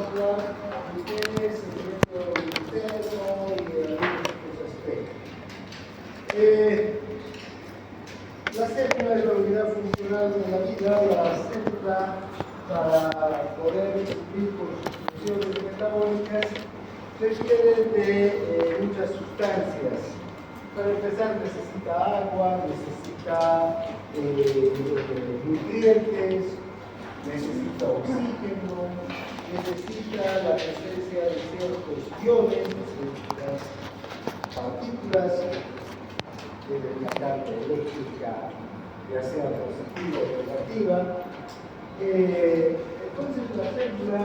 agua, ustedes, el interno y otros aspectos. La célula es la unidad funcional de la vida. La célula, para poder cumplir con sus funciones metabólicas, requiere de muchas sustancias. Para empezar, necesita agua, necesita nutrientes, necesita oxígeno, necesita la presencia de ciertos iones, ciertas partículas de la carga eléctrica, ya sea positiva o negativa. Entonces la célula,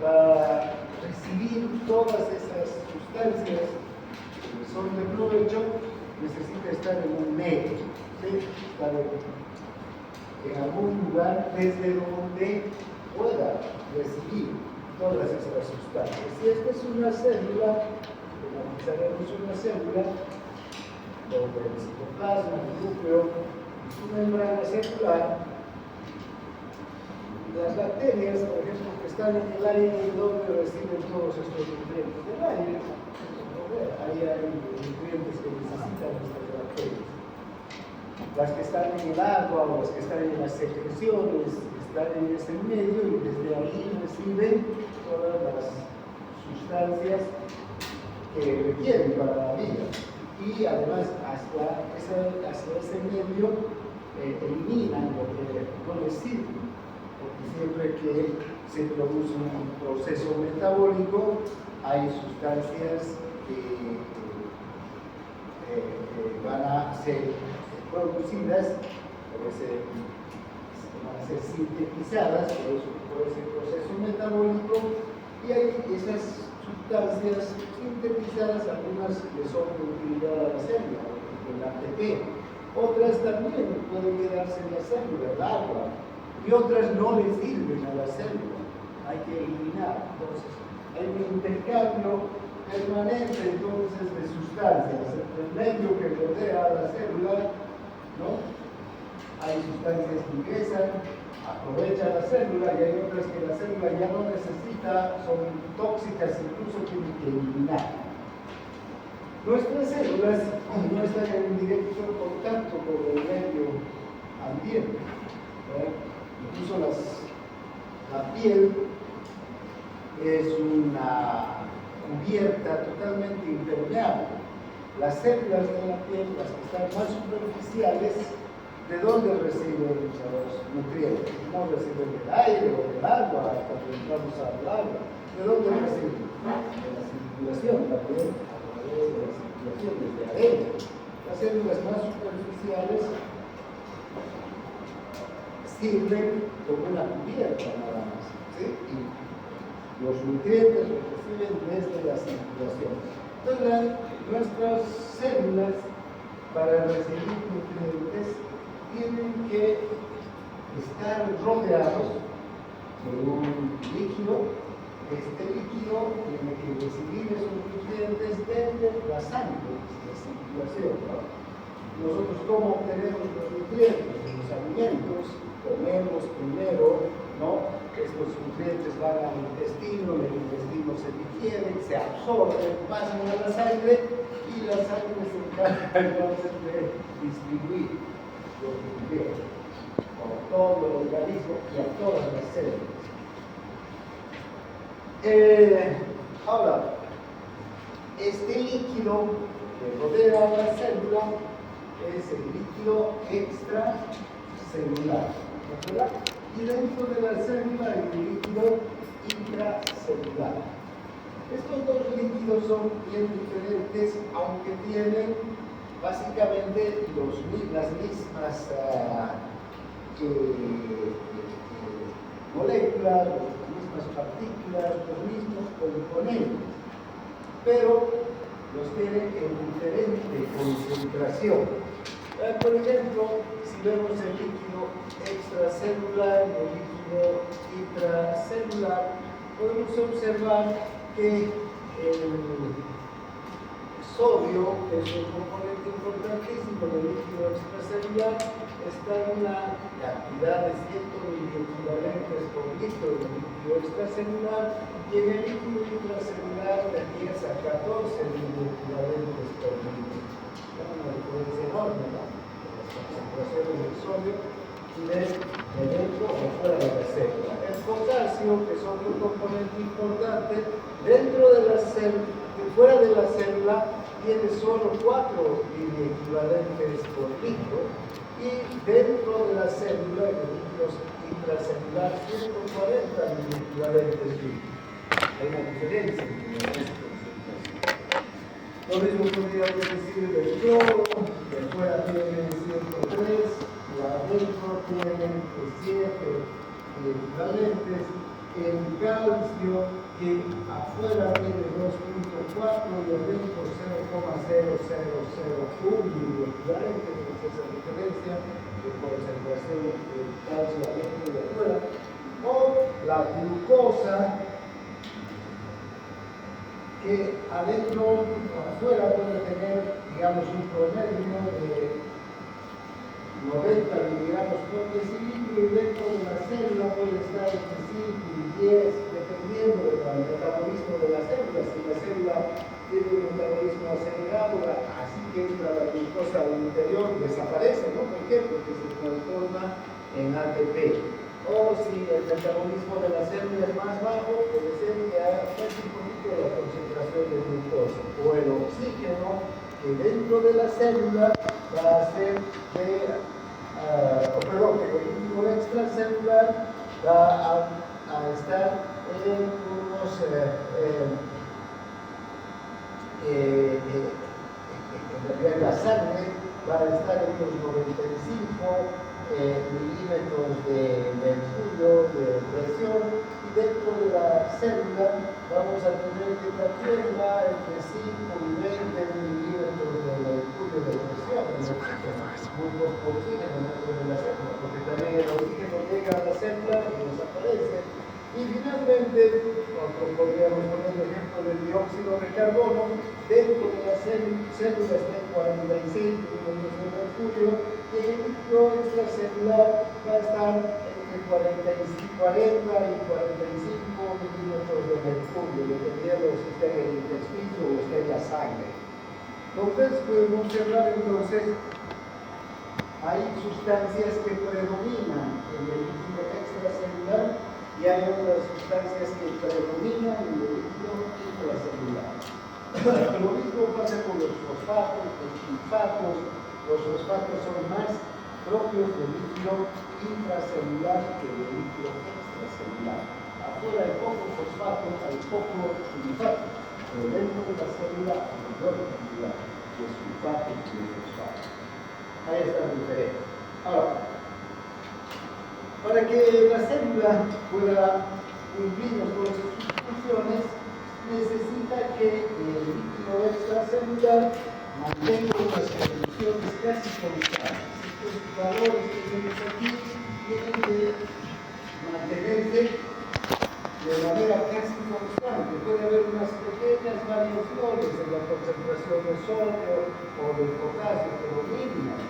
para recibir todas esas sustancias que son de provecho, necesita estar en un medio, ¿sí? Estar en algún lugar desde donde pueda recibir todas estas sustancias. Si esta es una célula, analizaremos una célula donde el citoplasma, el núcleo y su membrana celular. Las bacterias, por ejemplo, que están en el aire, donde reciben todos estos nutrientes del aire. Ahí hay nutrientes que necesitan estas bacterias. Las que están en el agua o las que están en las secreciones están en ese medio y desde ahí reciben todas las sustancias que requieren para la vida. Y además, hacia ese medio eliminan lo que no les sirve. Porque siempre que se produce un proceso metabólico, hay sustancias que van a ser producidas, van a ser sintetizadas por ese proceso metabólico, y hay esas sustancias sintetizadas, algunas le son de utilidad a la célula, el ATP, otras también pueden quedarse en la célula, el agua, y otras no le sirven a la célula, hay que eliminar. Entonces, hay un intercambio permanente entonces de sustancias entre el medio que rodea a la célula, ¿no? Hay sustancias que ingresan, aprovechan la célula, y hay otras que la célula ya no necesita, son tóxicas, incluso tienen que eliminar. Nuestras células no están en directo contacto con el medio ambiente, ¿verdad? Incluso la piel es una cubierta totalmente impermeable. Las células de la piel, las que están más superficiales, ¿de dónde reciben los nutrientes? No reciben del aire o del agua cuando entramos al agua. ¿De dónde reciben? De la circulación también, a través de la circulación desde adentro. Las células más superficiales sirven como una cubierta nada más, ¿sí? Y los nutrientes los reciben desde la circulación. Entonces, nuestras células, para recibir nutrientes, tienen que estar rodeados de un líquido. Este líquido tiene que recibir esos nutrientes desde la sangre, desde la circulación, ¿no? Nosotros, ¿cómo obtenemos los nutrientes? Los alimentos, comemos primero, ¿no? Estos nutrientes van al intestino, el intestino se digiere, se absorben, pasan a la sangre, y la sangre se encarga entonces de distribuir los nutrientes por todo el organismo y a todas las células. Ahora, este líquido que rodea a la célula es el líquido extracelular, ¿verdad? Y dentro de la célula hay un líquido intracelular. Estos dos líquidos son bien diferentes, aunque tienen básicamente las mismas moléculas, las mismas partículas, los mismos componentes, pero los tienen en diferente concentración. Por ejemplo, si vemos el líquido extracelular y el líquido intracelular, podemos observar que el sodio, que es un componente importantísimo del líquido extracelular, está en una cantidad de 100 miliequivalentes por litro de líquido extracelular y en el líquido intracelular de 10 a 14 miliequivalentes por litro. Una diferencia enorme, ¿no? Las concentraciones del sodio y de dentro o fuera de la célula. El potasio, que es otro componente importante, dentro de la célula, fuera de la célula, tiene solo 4 miliequivalentes por litro y dentro de la célula, en el líquido intracelular, 140 miliequivalentes por litro. Hay una diferencia entre las concentraciones. Lo mismo podríamos decir del cloro, de fuera tiene 103, adentro tiene 7 equivalentes, el calcio que afuera tiene 2.4 y adentro 0,0001 equivalentes, esa diferencia de concentración del calcio adentro y afuera, o la glucosa que adentro o afuera puede tener, digamos, un promedio de 90 miligramos por decilitro y dentro de la célula puede estar entre 5 y 10, dependiendo del metabolismo de la célula. Si la célula tiene un metabolismo acelerado, así que entra la glucosa al interior, desaparece, ¿no? ¿Por qué? Porque se transforma en ATP. O si el metabolismo de la célula es más bajo, puede ser que haya un poquito la concentración de glucosa. O el oxígeno, que dentro de la célula va a ser que el líquido extracelular va a estar en unos en la sangre va a estar en unos 95 milímetros de mercurio de presión y dentro de la célula vamos a tener que también va entre 5 y 20 milímetros de mercurio de presión en el oxígeno, muy poco oxígeno dentro de la célula, porque también el oxígeno llega a la célula y desaparece. Y finalmente, podríamos poner el ejemplo del dióxido de carbono, dentro de la célula está en 46 milímetros de mercurio y el líquido extracelular va a estar entre 40 y 45 milímetros de mercurio, dependiendo si está en el intestino o está en la sangre. Entonces, podemos observar hay sustancias que predominan en el líquido extracelular y hay otras sustancias que predominan en el líquido intracelular. Lo mismo pasa con los fosfatos, los sulfatos. Los fosfatos son más propios del líquido intracelular que del líquido extracelular. Afuera hay poco fosfato, hay poco sulfato, pero dentro de la célula hay mayor cantidad de sulfato y de fosfato. Ahí está la diferencia. Ahora, para que la célula pueda cumplir todas sus funciones, necesita que el líquido extracelular mantenga unas condiciones casi constantes. Estos valores que vemos aquí tienen que mantenerse de manera casi constante. Puede haber unas pequeñas variaciones en la concentración de sodio o de potasio, pero mínimas.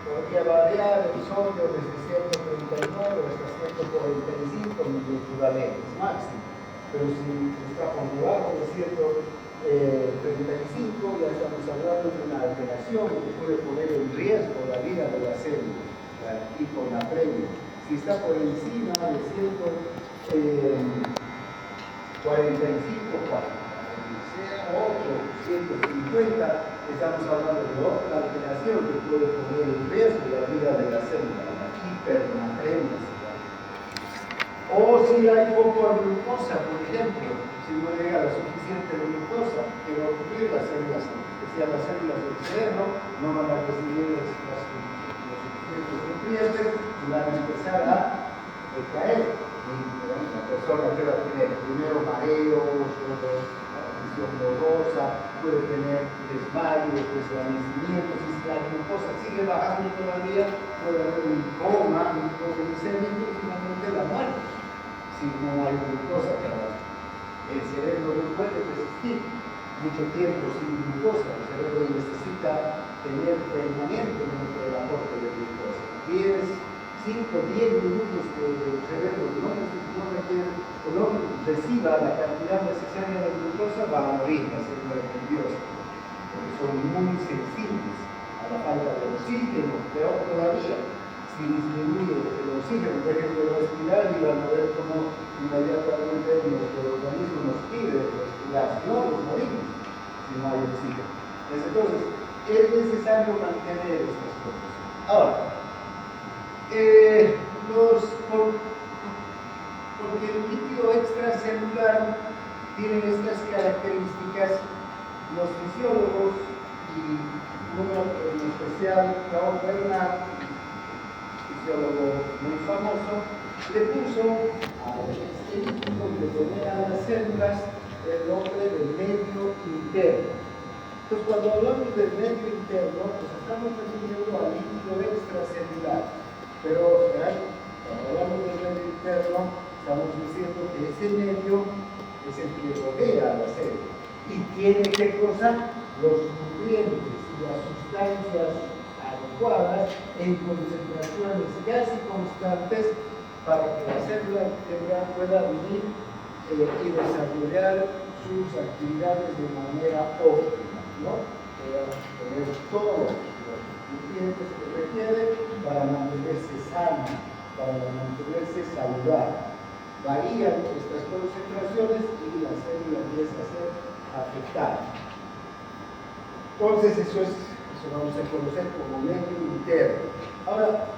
Podría variar el sodio desde 139 hasta 145 miliequivalentes máximo, pero si está por debajo de 135 ya estamos hablando de una alteración que puede poner en riesgo la vida de la célula, y con la premia. Si está por encima de 145, sea 8, 150, estamos hablando de otra alteración que puede poner en riesgo la vida de la célula, la hipernatremia. O si hay poca glucosa, por ejemplo, si no llega la suficiente glucosa, que va a ocurrir las células, especialmente las células del cerebro, no van a recibir los suficientes nutrientes y van a empezar a decaer. La persona que va a tener primero mareos, visión borrosa, puede tener desmayos, desvanecimientos, y si la glucosa sigue bajando todavía, puede haber un coma, un hipoglucémico y finalmente la muerte, si no hay glucosa para el cerebro no puede resistir mucho tiempo sin glucosa. El cerebro necesita tener permanentemente el aporte de glucosa. 5-10 minutos que el cerebro no requiere o no reciba la cantidad necesaria de glucosa, va a morir la célula nerviosa, porque son muy sensibles a la falta de oxígeno. Peor todavía, si disminuye el oxígeno, dejen de respirar y van a ver cómo inmediatamente nuestro organismo nos pide respirar. No nos morimos si no hay oxígeno. Entonces, es necesario mantener estas cosas. Ahora, porque el líquido extracelular tiene estas características, los fisiólogos y uno en especial, Raúl Bernard, fisiólogo muy famoso, le puso a este líquido que rodea las células el nombre del medio interno. Entonces, cuando hablamos del medio interno, pues estamos refiriendo al líquido extracelular. Pero cuando hablamos del medio interno, estamos diciendo que ese medio es el que rodea a la célula y tiene que cosa los nutrientes y las sustancias adecuadas en concentraciones casi constantes para que la célula pueda vivir y desarrollar sus actividades de manera óptima, ¿no? Pueda tener todos los nutrientes que requiere para mantenerse sana, para mantenerse saludable. Varían estas concentraciones y la célula empieza a ser afectada. Entonces, eso vamos a conocer como medio interno. Ahora,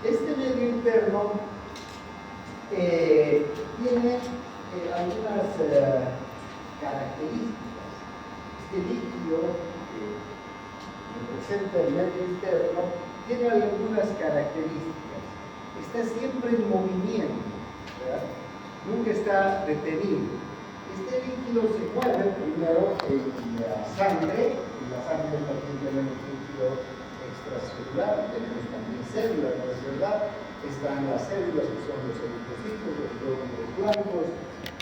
este medio interno tiene algunas características. Este líquido que representa el medio interno tiene algunas características. Está siempre en movimiento, ¿verdad? Nunca está detenido. Este líquido se mueve primero en la sangre también tenemos líquido extracelular, tenemos también células, ¿no es verdad? Están las células que son los eritrocitos, los glóbulos blancos,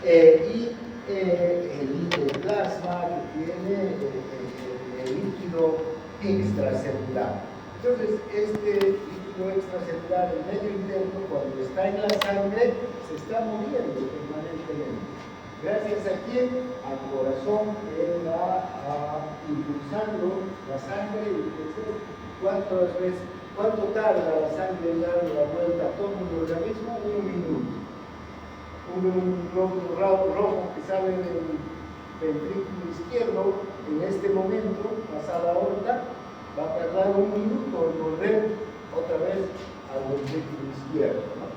y el plasma que tiene el líquido extracelular. Entonces, este líquido extracelular, el medio interno, cuando está en la sangre, se está moviendo permanentemente. Gracias a quién? Al corazón que va impulsando la sangre. ¿Cuánto tarda la sangre en dar la vuelta a todo el organismo? 1 minuto. Un glóbulo rojo que sale del ventrículo izquierdo en este momento, pasa la aorta, va a tardar 1 minuto en volver otra vez al ventrículo izquierdo, ¿no?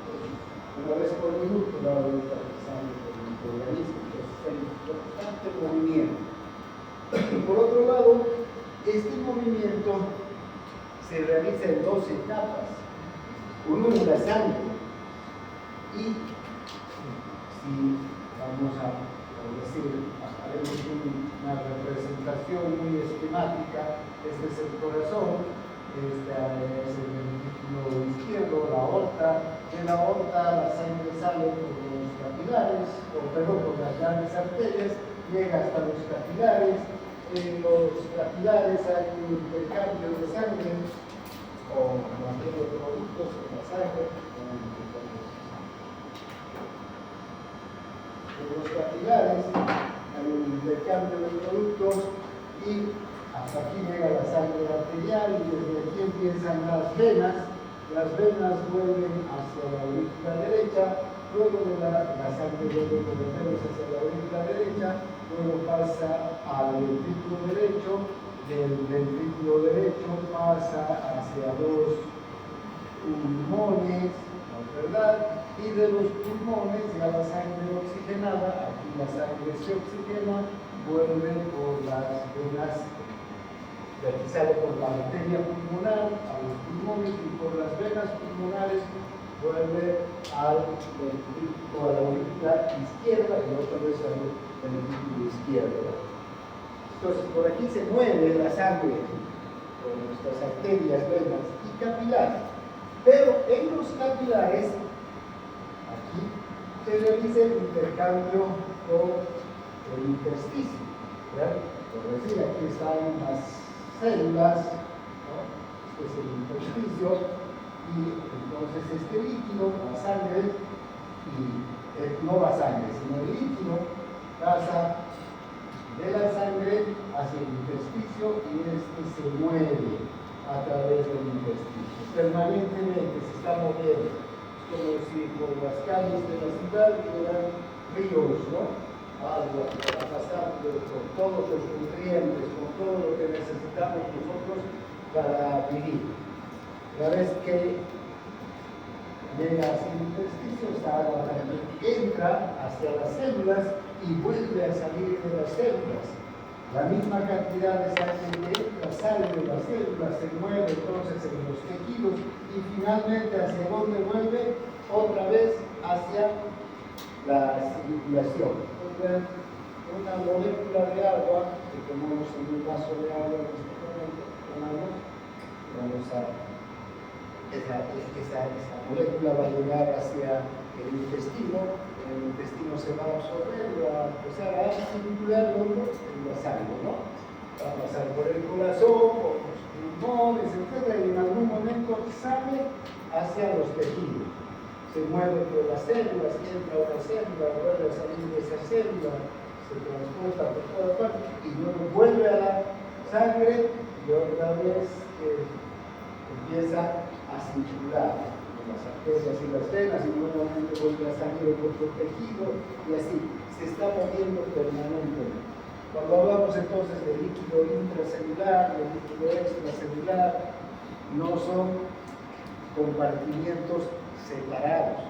Una vez por minuto da la vuelta a la sangre por el organismo, entonces hay constante movimiento. Por otro lado, este movimiento se realiza en 2 etapas. Uno en la sangre y si vamos a decir, haremos una representación muy esquemática. Este es el corazón, este es el ventrículo izquierdo, la aorta. De la aorta la sangre sale por los capilares, por las grandes arterias, llega hasta los capilares. En los capilares hay un intercambio de sangre, o más bien de productos en la sangre. En los capilares hay un intercambio de productos y hasta aquí llega la sangre arterial y desde aquí empiezan las venas vuelven hacia la aurícula derecha, luego de la sangre vuelve por los dedos hacia la aurícula derecha, luego pasa al ventrículo derecho, del ventrículo derecho pasa hacia los pulmones, ¿no es verdad? Y de los pulmones ya la sangre oxigenada, aquí la sangre se oxigena, vuelve por las venas, de aquí sale por la arteria pulmonar a los pulmones y por las venas pulmonares vuelve al ventrículo, a la aurícula izquierda y otra vez al ventrículo izquierdo. Entonces por aquí se mueve la sangre por nuestras arterias, venas y capilares. Pero en los capilares, aquí se realiza el intercambio con el intersticio, ¿verdad? Por decir, aquí están las células es el intersticio, y entonces este líquido, la sangre, no la sangre, sino el líquido, pasa de la sangre hacia el intersticio y este se mueve a través del intersticio. Permanentemente se está moviendo. Es como si por las calles de la ciudad hubieran ríos, ¿no? Agua para pasar con todos los nutrientes, con todo lo que necesitamos nosotros para vivir. Una vez que llega hacia el intersticio, esta agua también entra hacia las células y vuelve a salir de las células. La misma cantidad de sangre que entra sale de las células, se mueve entonces en los tejidos y finalmente ¿hacia dónde vuelve? Otra vez hacia la circulación. Entonces, una molécula de agua que tomamos en un vaso de agua en este momento, vamos a esa molécula va a llegar hacia el intestino. El intestino se va a absorber, va a empezar a circular en la sangre, ¿no? Va a pasar por el corazón, por los pulmones, etc. Y en algún momento sale hacia los tejidos. Se mueve por las células, entra a una célula, vuelve a salir de esa célula, se transporta por toda parte y luego vuelve a la sangre y otra vez empieza a circular las arterias y las venas y nuevamente vuelve a salir en otro tejido y así se está moviendo permanentemente. Cuando hablamos entonces de líquido intracelular, de líquido extracelular, no son compartimientos separados,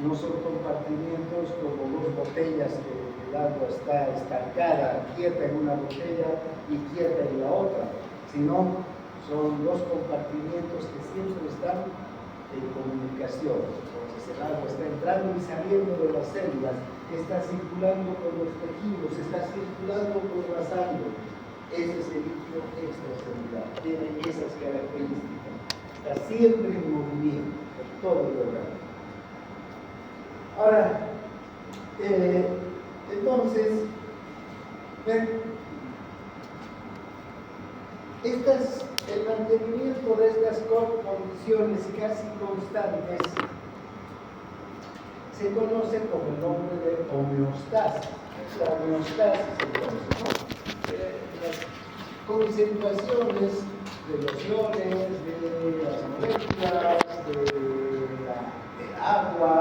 no son compartimientos como dos botellas que el agua está estancada, quieta en una botella y quieta en la otra, sino son dos compartimientos que siempre están en comunicación. Entonces el agua está entrando y saliendo de las células, está circulando por los tejidos, está circulando por la sangre. Ese es el líquido extracelular, tiene esas características. Está siempre en movimiento, por todo el organismo. Ahora, entonces, el mantenimiento de estas condiciones casi constantes se conoce con el nombre de homeostasis. La homeostasis, entonces, ¿no? Las concentraciones de los iones, de las moléculas, de agua,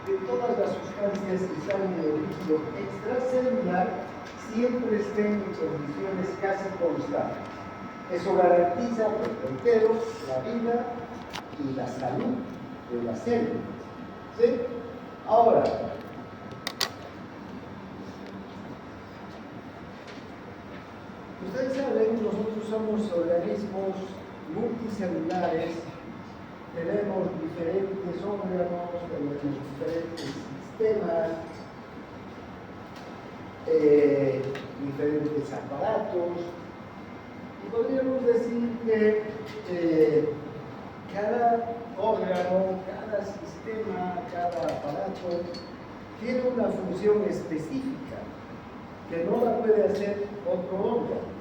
de todas las sustancias que están en el líquido extracelular, siempre estén en condiciones casi constantes. Eso garantiza por entero la vida y la salud de la célula. ¿Sí? Ahora, ustedes saben, nosotros somos organismos multicelulares, tenemos diferentes órganos, tenemos diferentes sistemas, diferentes aparatos. Y podríamos decir que cada órgano, cada sistema, cada aparato tiene una función específica que no la puede hacer otro órgano.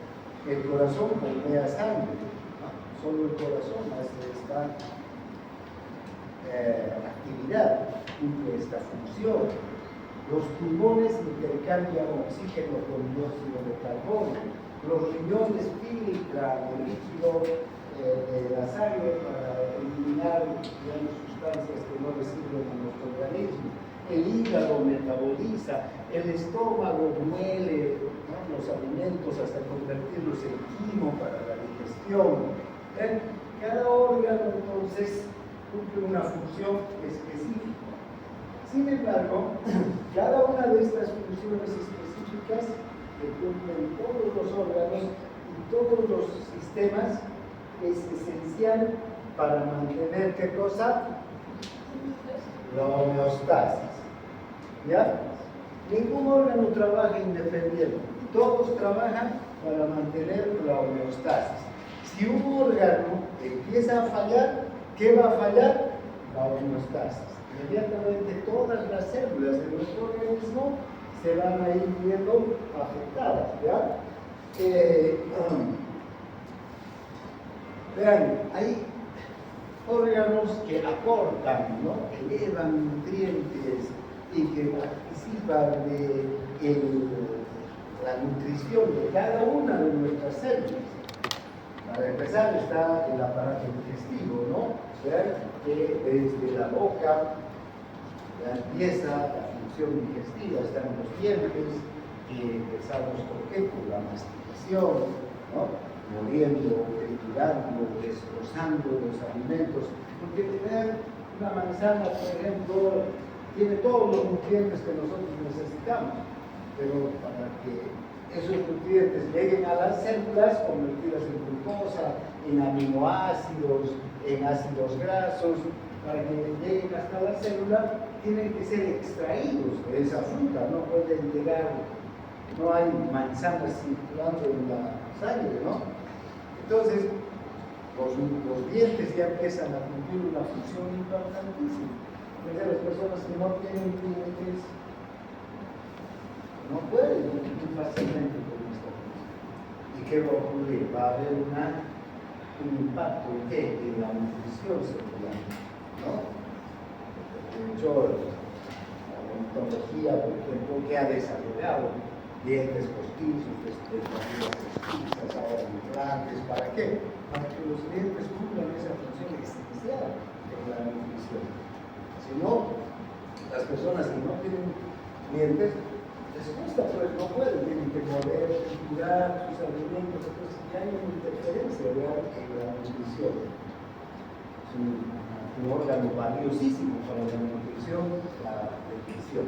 El corazón bombea sangre, ¿no? Solo el corazón hace esta actividad, cumple esta función. Los pulmones intercambian oxígeno con dióxido de carbono. Los riñones filtran el líquido de la sangre para eliminar sustancias que no le sirven a nuestro organismo. El hígado metaboliza, el estómago muele, ¿no?, los alimentos hasta convertirlos en quimo para la digestión. Cada órgano entonces cumple una función específica. Sin embargo, cada una de estas funciones específicas que cumplen todos los órganos y todos los sistemas es esencial para mantener, ¿qué cosa? La homeostasis. ¿Ya? Ningún órgano trabaja independiente, todos trabajan para mantener la homeostasis. Si un órgano empieza a fallar, ¿qué va a fallar? La homeostasis. Inmediatamente todas las células de nuestro organismo se van a ir viendo afectadas, ¿ya? Vean, hay órganos que aportan, ¿no? Que llevan nutrientes y que participan de la nutrición de cada una de nuestras células. Para empezar está el aparato digestivo, ¿no? Vean que desde la boca empieza la función digestiva, están los dientes, que empezamos por qué, por la masticación, ¿no? Moliendo, triturando, destrozando los alimentos, porque tener una manzana, por ejemplo, tiene todos los nutrientes que nosotros necesitamos, pero para que esos nutrientes lleguen a las células convertidas en glucosa, en aminoácidos, en ácidos grasos, para que lleguen hasta la célula, tienen que ser extraídos de esa fruta, no pueden llegar, no hay manzanas circulando en la sangre, ¿no? Entonces, los dientes ya empiezan a cumplir una función importantísima. Las personas que no tienen dientes no pueden cumplir fácilmente con esta función. ¿Y qué va a ocurrir? Va a haber un impacto en la nutrición celular, ¿no? De hecho, la odontología, por ejemplo, que ha desarrollado dientes postizos, postizas, ahora implantes, ¿para qué? Para que los dientes cumplan esa función esencial de la nutrición. Si no, las personas que no tienen dientes, les cuesta, pues no pueden, tienen que mover, triturar sus alimentos, entonces ya hay una interferencia real en la nutrición. Es un órgano valiosísimo para la nutrición, la nutrición.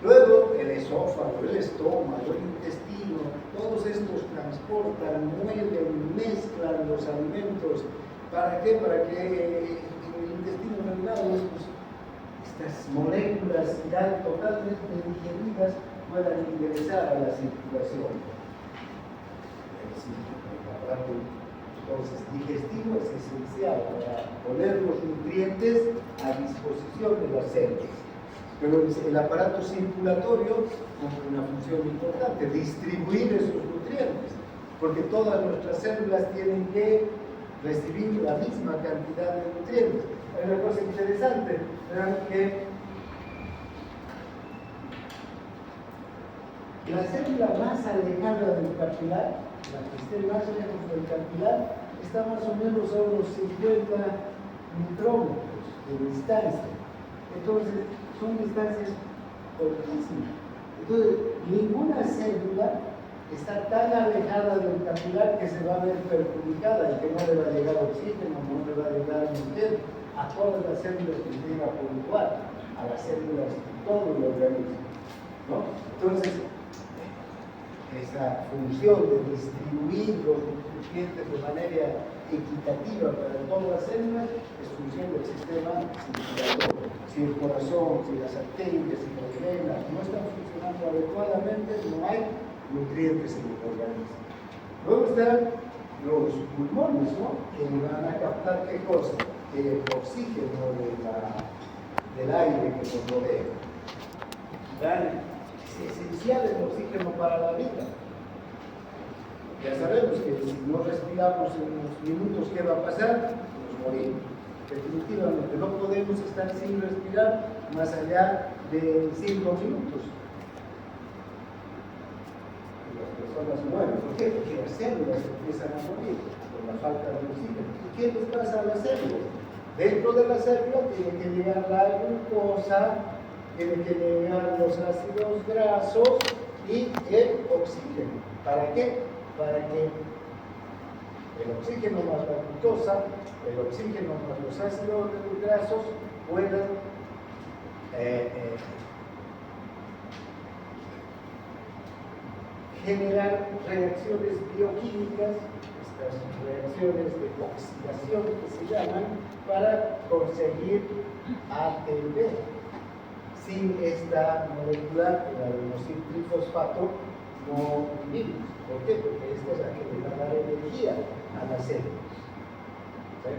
Luego, el esófago, el estómago, el intestino, todos estos transportan, mueven, mezclan los alimentos. ¿Para qué? Para que en el intestino delgado estas moléculas ya totalmente digeridas puedan ingresar a la circulación. El aparato entonces digestivo es esencial para poner los nutrientes a disposición de las células. Pero el aparato circulatorio cumple una función importante, distribuir esos nutrientes, porque todas nuestras células tienen que recibir la misma cantidad de nutrientes. Hay una cosa interesante, verán que la célula más alejada del capilar, la que esté más lejos del capilar, está más o menos a unos 50 micrómetros de distancia. Entonces, son distancias cortísimas. Entonces, ninguna célula está tan alejada del capilar que se va a ver perjudicada y que no le va a llegar oxígeno, no le va a llegar nutrientes a todas las células que llega por igual, a las células de todo el organismo, ¿no? Entonces, esa función de distribuir los nutrientes de manera equitativa para todas las células es función del sistema circulatorio. Si el corazón, si las arterias, si las venas no están funcionando adecuadamente, no hay nutrientes en el organismo. Luego están los pulmones, ¿no? Que van a captar qué cosa, el oxígeno del aire que nos rodea. Es esencial el oxígeno para la vida. Ya sabemos que si no respiramos en unos minutos, ¿qué va a pasar? Nos morimos. Definitivamente no podemos estar sin respirar más allá de 5 minutos. Y las personas mueren. ¿Por qué? Porque las células empiezan a morir por la falta de oxígeno. ¿Y qué les pasa a las células? Dentro de la célula tiene que llegar la glucosa, tiene que llegar los ácidos grasos y el oxígeno. ¿Para qué? Para que el oxígeno más la glucosa, el oxígeno más los ácidos grasos puedan generar reacciones bioquímicas, estas reacciones de oxidación que se llaman, para conseguir ATP. Sin esta molécula, el adenosín-trifosfato, no vivimos. ¿Por qué? Porque esta es la que le va a dar energía a las células. ¿Sí?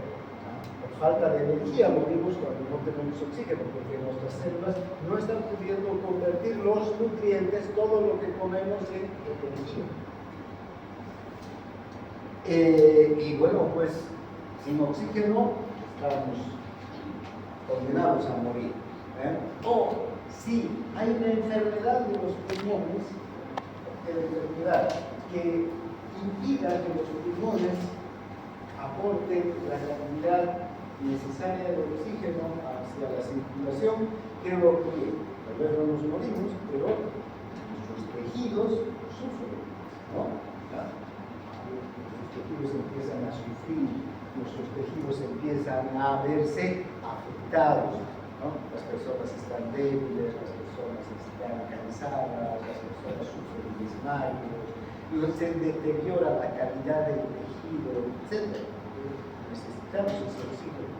Por falta de energía morimos cuando no tenemos oxígeno, porque nuestras células no están pudiendo convertir los nutrientes, todo lo que comemos, en energía. Y bueno, pues Sin oxígeno estamos condenados a morir. O si hay una enfermedad de los pulmones, que impida que los pulmones aporten la cantidad necesaria de oxígeno hacia la circulación, ¿qué va a ocurrir? Tal vez no nos morimos, pero nuestros tejidos sufren, ¿no? ¿Ya? Nuestros tejidos empiezan a sufrir, nuestros tejidos empiezan a verse afectados, ¿no? Las personas están débiles, las personas están cansadas, las personas sufren desmayos, se deteriora la calidad del tejido, etc. Necesitamos ese oxígeno.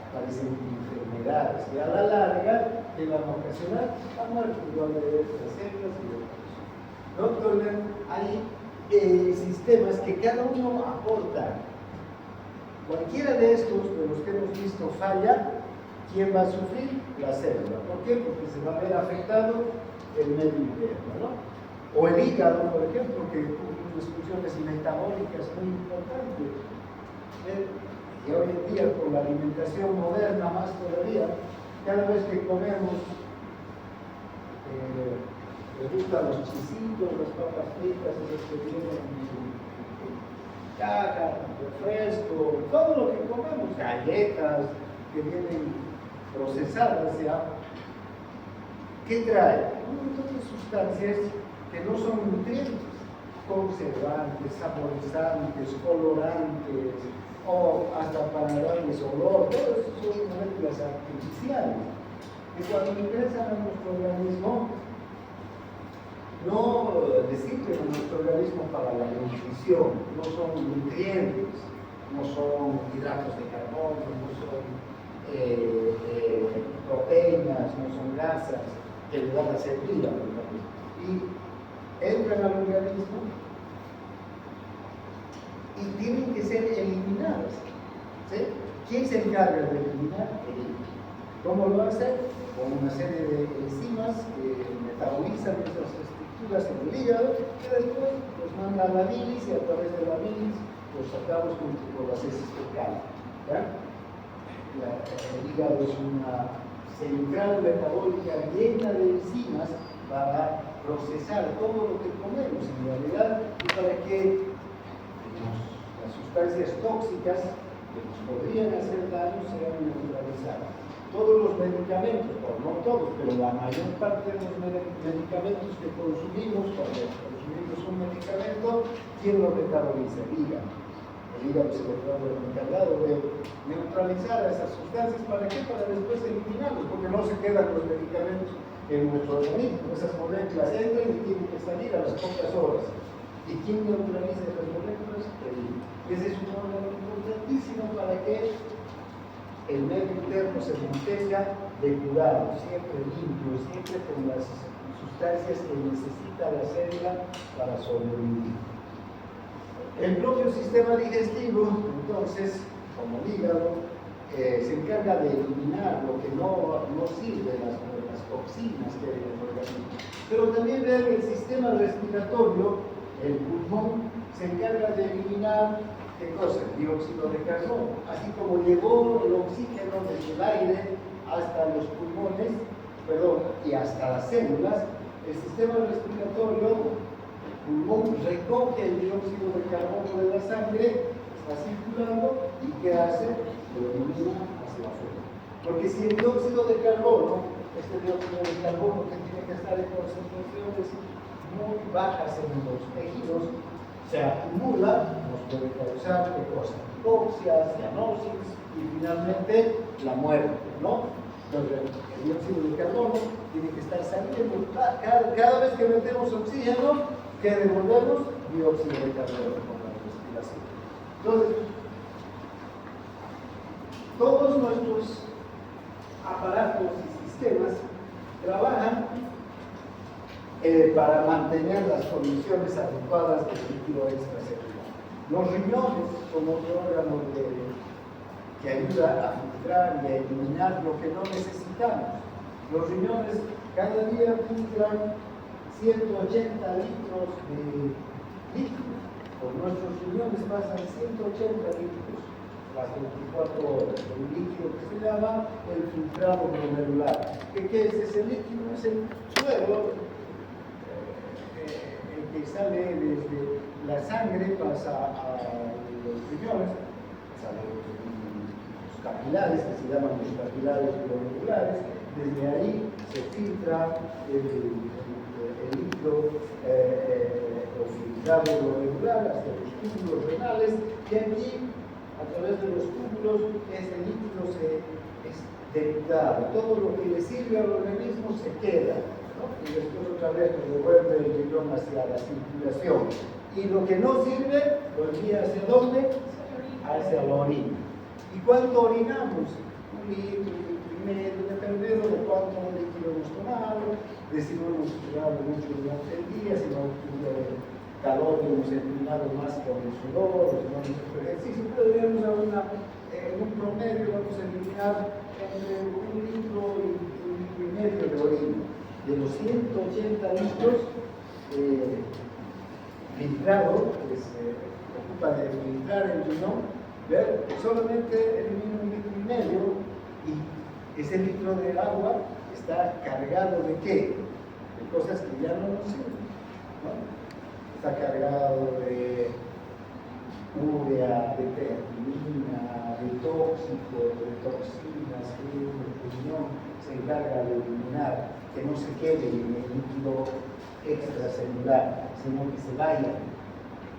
Aparecen enfermedades que a la larga te van a ocasionar la muerte igual de las células y de otros. ¿No? Entonces, hay sistemas que cada uno aporta. Cualquiera de estos, de los que hemos visto, falla, ¿quién va a sufrir? La célula. ¿Por qué? Porque se va a ver afectado el medio interno, ¿no? O el hígado, por ejemplo, que cumple unas funciones metabólicas muy importantes. Y hoy en día, con la alimentación moderna más todavía, cada vez que comemos, les gustan los chisitos, las papas fritas, esas que vienen en caja, refresco, todo lo que comemos, galletas que vienen procesadas ya. ¿Qué trae? Un montón de sustancias que no son nutrientes, conservantes, saborizantes, colorantes, o hasta para darles olor, todo eso son moléculas artificiales que cuando ingresan a nuestro organismo no le sirven a nuestro organismo para la nutrición, no son nutrientes, no son hidratos de carbono, no son proteínas, no son grasas que le van a servir al organismo. Y entran al organismo y tienen que ser eliminadas. ¿Sí? ¿Quién se encarga de eliminar? El hígado. ¿Cómo lo hace? Con una serie de enzimas que metabolizan esas estructuras en el hígado que después los manda a la bilis y a través de la bilis los sacamos junto con las heces fecales. El hígado es una central metabólica llena de enzimas para procesar todo lo que comemos en realidad y para que las sustancias tóxicas que nos podrían hacer daño sean neutralizadas. Todos los medicamentos, o no todos, pero la mayor parte de los medicamentos que consumimos, cuando consumimos un medicamento, ¿quién lo metaboliza? El hígado. El hígado es el encargado de neutralizar a esas sustancias. ¿Para qué? Para después eliminarlos, porque no se quedan los medicamentos en nuestro organismo. Esas moléculas entran y tienen que salir a las pocas horas. ¿Y quién neutraliza esas moléculas? El hígado. Ese es un órgano importantísimo para que el medio interno se mantenga depurado, siempre limpio, siempre con las sustancias que necesita la célula para sobrevivir. El propio sistema digestivo, entonces, como el hígado, se encarga de eliminar lo que no sirve, las toxinas que hay en el organismo. Pero también vean el sistema respiratorio, el pulmón, se encarga de eliminar, ¿qué cosa? El dióxido de carbono. Así como llegó el oxígeno desde el aire hasta los pulmones, y hasta las células, el sistema respiratorio, el pulmón, recoge el dióxido de carbono de la sangre, está circulando, y ¿qué hace? Lo elimina hacia afuera. Porque si el dióxido de carbono, este dióxido de carbono que tiene que estar en concentraciones muy bajas en los tejidos, se acumula, nos puede causar ¿qué cosa? Hipoxia, cianosis y finalmente la muerte, ¿no? Entonces, el dióxido de carbono tiene que estar saliendo. Cada vez que metemos oxígeno, ¿qué devolvemos? Dióxido de carbono con la respiración. Entonces, todos nuestros aparatos y sistemas trabajan para mantener las condiciones adecuadas del líquido extracelular. Los riñones son otro órgano que ayuda a filtrar y a eliminar lo que no necesitamos. Los riñones cada día filtran 180 litros de líquido por nuestros riñones pasan 180 litros las 24 horas, un líquido que se llama el filtrado glomerular. ¿Qué es ese líquido? Es el suero el que sale desde la sangre, pasa a los riñones, sale los capilares, que se llaman los capilares glomerulares, desde ahí se filtra el líquido o filtrado glomerular hasta los túbulos renales, y aquí, a través de los túbulos, este líquido es depurado. Todo lo que le sirve al organismo se queda, ¿no? Y después otra vez lo devuelve el riñón hacia la circulación. Y lo que no sirve, lo envía ¿hacia dónde? Hacia la orina. ¿Y cuánto orinamos? 1 litro, 1,5 litros, dependiendo de cuánto líquido hemos tomado, de si no hemos sudado mucho durante el día, si no hemos calor y hemos eliminado más con el sudor, si no hemos hecho ejercicio, pero digamos en un promedio vamos a eliminar entre 1 litro y 1,5 litros de orina. De los 180 litros filtrado, que se ocupa de filtrar el riñón, solamente elimina 1,5 litros, y ese litro de agua está cargado de ¿qué? De cosas que ya no nos sirven, ¿no? Está cargado de urea, de creatinina, de tóxicos, de toxinas, que el riñón se encarga de eliminar, que no se quede en el líquido extracelular, sino que se vaya,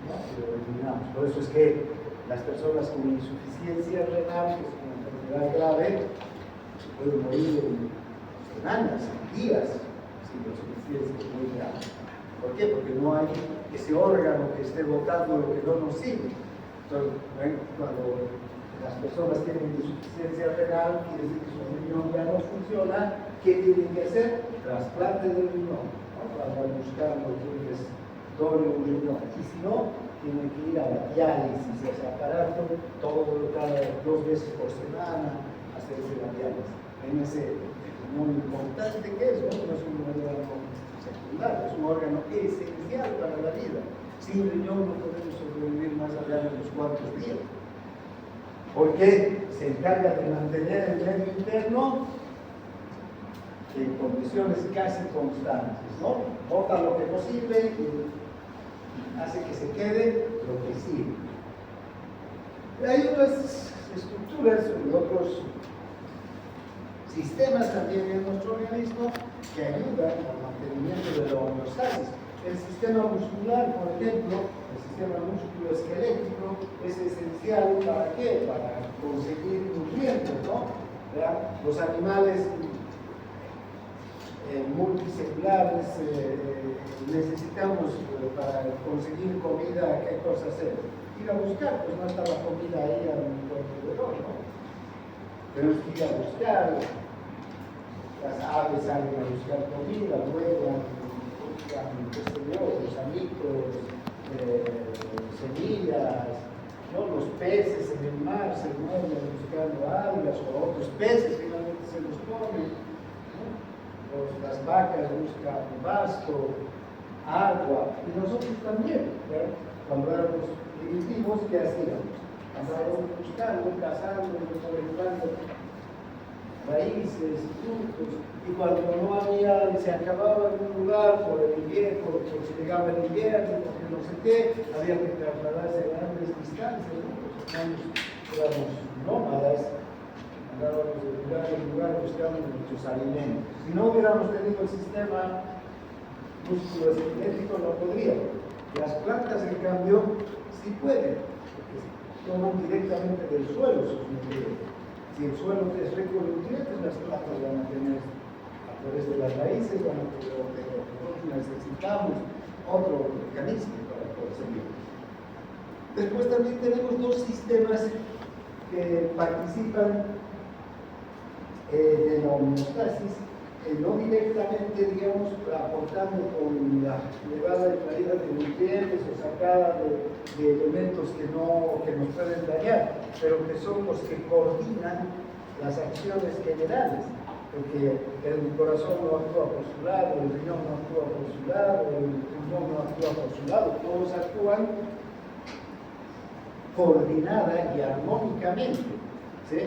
¿no? Y lo eliminamos. Por eso es que las personas con insuficiencia renal, que es una enfermedad grave, pueden morir en semanas, en días, sin insuficiencia muy grave. ¿Por qué? Porque no hay ese órgano que esté botando lo que no nos sirve. Entonces, cuando las personas tienen insuficiencia renal, quiere decir que su riñón ya no funciona. ¿Qué tienen que hacer? Trasplante del riñón, ¿no? Para buscar lo que es doble un riñón. Y si no, tienen que ir a la diálisis, ese aparato, cada 2 veces por semana, hacerse la diálisis. En ese riñón importante que es, ¿no? No es un órgano secundario, es un órgano esencial para la vida. Sin riñón no podemos sobrevivir más allá de los 4 días. Porque se encarga de mantener el medio interno en condiciones casi constantes, ¿no? Bota lo que no sirve y hace que se quede lo que sirve. Hay otras estructuras y otros sistemas también en nuestro organismo que ayudan al mantenimiento de la homeostasis. El sistema muscular, por ejemplo, el sistema musculoesquelético es esencial ¿para qué? Para conseguir nutrientes, ¿no? ¿Verdad? Los animales multicelulares necesitamos para conseguir comida, ¿qué cosa hacer? Ir a buscar, pues no está la comida ahí a mi alrededor, ¿no? Tenemos que ir a buscar, las aves salen a buscar comida, vuelan, buscan, qué sé yo, gusanitos, semillas, ¿no? Los peces en el mar se mueven buscando algas o otros peces finalmente se los comen, ¿no? Las vacas buscan pasto, agua, y nosotros también, ¿verdad? Cuando éramos primitivos, ¿qué hacíamos? Andábamos buscando, cazando, recolectando raíces, frutos, y cuando no había, se acababa en un lugar por el invierno, porque llegaba el invierno, porque no sé qué, había que trasladarse a grandes distancias, ¿no? Los humanos éramos nómadas, andábamos de lugar en lugar buscando nuestros alimentos. Si no hubiéramos tenido el sistema musculoesquelético, no podríamos. Las plantas, en cambio, sí pueden, porque toman directamente del suelo sus nutrientes. Si el suelo es rico en nutrientes, las plantas van a tener, a través de las raíces, van a tener lo que nosotros necesitamos, otro mecanismo para poder seguir. Después también tenemos 2 sistemas que participan de la homeostasis, no directamente, digamos, aportando con la elevada calidad de nutrientes o sacada de elementos que nos pueden dañar, pero que son los que coordinan las acciones generales, porque el corazón no actúa por su lado, el riñón no actúa por su lado, el pulmón no actúa por su lado, todos actúan coordinada y armónicamente. ¿Sí?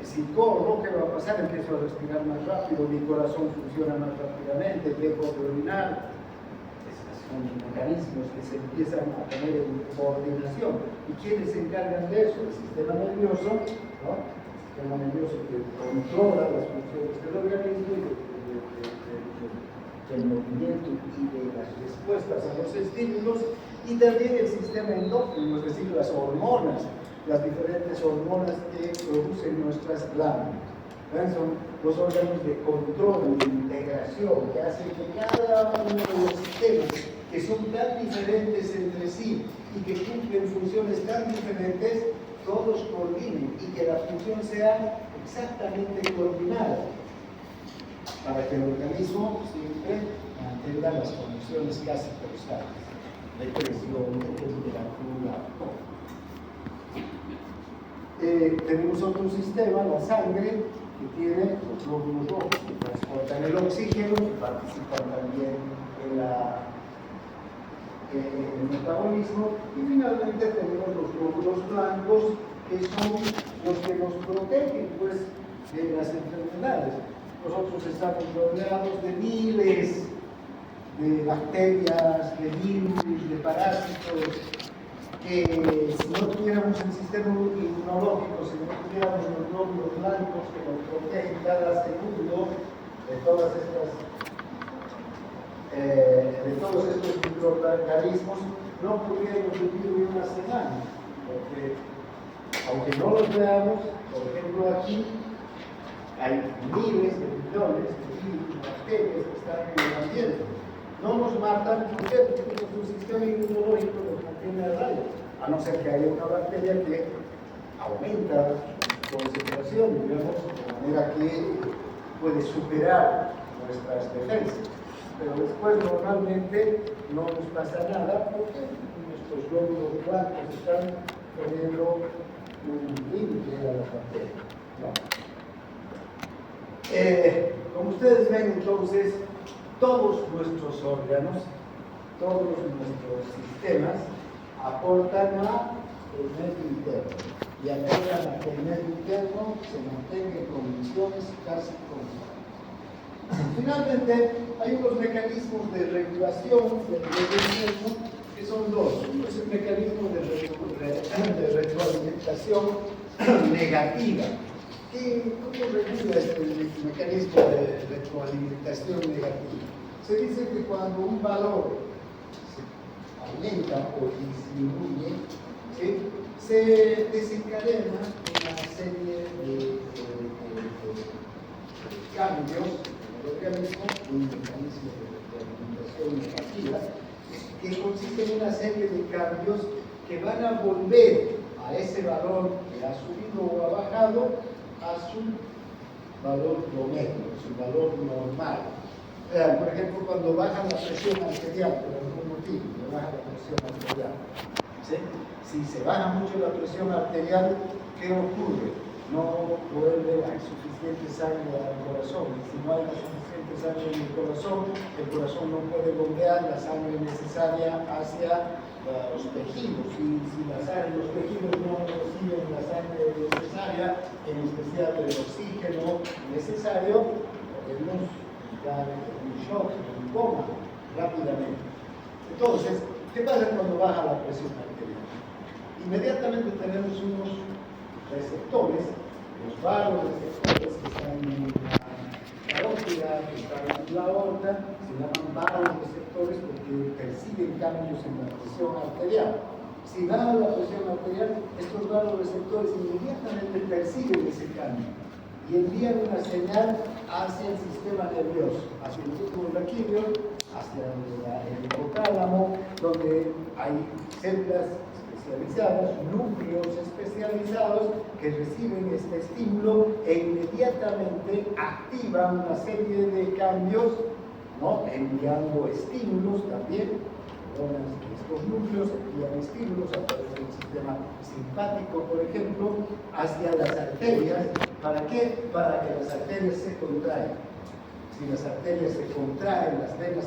Si corro, ¿qué va a pasar? Empiezo a respirar más rápido, mi corazón funciona más rápidamente, dejo de orinar. Esos son mecanismos que se empiezan a poner en coordinación. ¿Y quiénes se encargan de eso? El sistema nervioso, ¿no? El sistema nervioso que controla las funciones del organismo y del movimiento y de las respuestas a los estímulos, y también el sistema endócrino, es decir, las hormonas, las diferentes hormonas que producen nuestras glándulas. Son los órganos de control, de integración, que hacen que cada uno de los sistemas, que son tan diferentes entre sí y que cumplen funciones tan diferentes, todos coordinen y que la función sea exactamente coordinada, para que el organismo siempre mantenga las condiciones casi constantes de presión, de temperatura, todo. Tenemos otro sistema, la sangre, que tiene los glóbulos rojos que transportan el oxígeno y participan también en el metabolismo, y finalmente tenemos los glóbulos blancos, que son los que nos protegen pues, de las enfermedades. Nosotros estamos rodeados de miles de bacterias, de virus, de parásitos, que si no tuviéramos el sistema inmunológico, si no tuviéramos los glóbulos blancos que nos protegen cada segundo de todos estos microorganismos, no pudiéramos vivir una semana, porque aunque no los veamos, por ejemplo aquí, hay miles de millones de virus, bacterias que están en el ambiente. No nos matan, ¿por qué? Porque tenemos un sistema inmunológico que nos mantiene a raya, a no ser que haya una bacteria que aumenta su concentración, digamos, de manera que puede superar nuestras defensas. Pero después normalmente no nos pasa nada porque nuestros glóbulos blancos están poniendo un límite a la bacteria. ¿No? Como ustedes ven, entonces, todos nuestros órganos, todos nuestros sistemas aportan al medio interno y ayudan a que el medio interno se mantenga en condiciones casi constantes. Finalmente, hay unos mecanismos de regulación del medio interno que son dos. Uno es el mecanismo de retroalimentación negativa. ¿Cómo regula este mecanismo de retroalimentación negativa? Se dice que cuando un valor se aumenta o disminuye, ¿sí?, se desencadena una serie de cambios en el organismo, un mecanismo de retroalimentación negativa, que consiste en una serie de cambios que van a volver a ese valor que ha subido o ha bajado a su valor promedio, su valor normal. Por ejemplo, cuando baja la presión arterial, por algún motivo, baja la presión arterial. ¿Sí? Si se baja mucho la presión arterial, ¿qué ocurre? No hay suficiente sangre al corazón. Y si no hay suficiente sangre en el corazón no puede bombear la sangre necesaria hacia los tejidos. Y si los tejidos no reciben la sangre necesaria, en especial el oxígeno necesario, podemos dar un shock, un coma rápidamente. Entonces, ¿qué pasa cuando baja la presión arterial? Inmediatamente tenemos unos receptores, los varoreceptores que están en la carótida, que están en la aorta, se llaman varoreceptores porque perciben cambios en la presión arterial. Si baja la presión arterial, estos varoreceptores inmediatamente perciben ese cambio y envían una señal hacia el sistema nervioso, hacia el túbulo raquídeo, hacia el hipotálamo, donde hay células especializadas, núcleos especializados que reciben este estímulo e inmediatamente activan una serie de cambios, ¿no?, enviando estímulos también. Estos núcleos envían estímulos a través del sistema simpático, por ejemplo, hacia las arterias. ¿Para qué? Para que las arterias se contraigan. Si las arterias se contraen, las venas